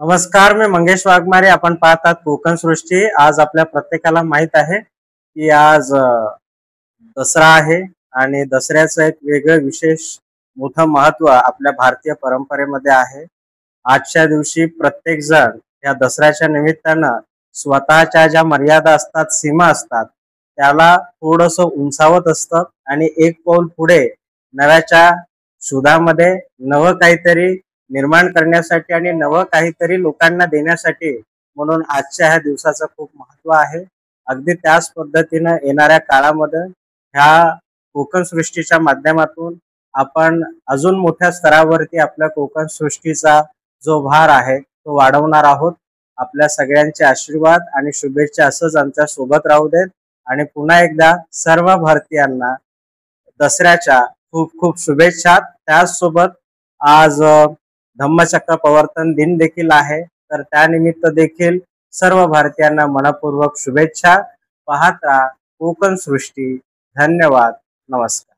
नमस्कार, मी मंगेश वाघमारे. आपण पाहतात कोकण सृष्टी. आज आपल्या प्रत्येकाला माहित आहे की आज दसरा आहे आणि दसऱ्याचं एक वेगळं विशेष मोठं महत्व आपल्या भारतीय परंपरेमध्ये आहे. आजच्या दिवशी प्रत्येक जण या दसऱ्याच्या निमित्तानं स्वतःच्या ज्या मर्यादा असतात, सीमा असतात, त्याला थोडंसं उंचावत असतं आणि एक पाऊल पुढे नव्याच्या शोधामध्ये नवं काहीतरी निर्माण करण्यासाठी आणि नवं काहीतरी लोकांना देण्यासाठी म्हणून आजच्या ह्या दिवसाचं खूप महत्व आहे. अगदी त्याच पद्धतीनं येणाऱ्या काळामध्ये ह्या कोकण सृष्टीच्या माध्यमातून आपण अजून मोठ्या स्तरावरती आपल्या कोकण सृष्टीचा जो भार आहे तो वाढवणार आहोत. आपल्या सगळ्यांचे आशीर्वाद आणि शुभेच्छा असंच आमच्या सोबत राहू देत आणि पुन्हा एकदा सर्व भारतीयांना दसऱ्याच्या खूप खूप शुभेच्छा. त्याचसोबत आज धम्मचक्र प्रवर्तन दिन देखील आहे, तर त्यानिमित्त देखील सर्व भारतीयांना मनपूर्वक शुभेच्छा. पाहत राहा कोकण सृष्टी. धन्यवाद. नमस्कार.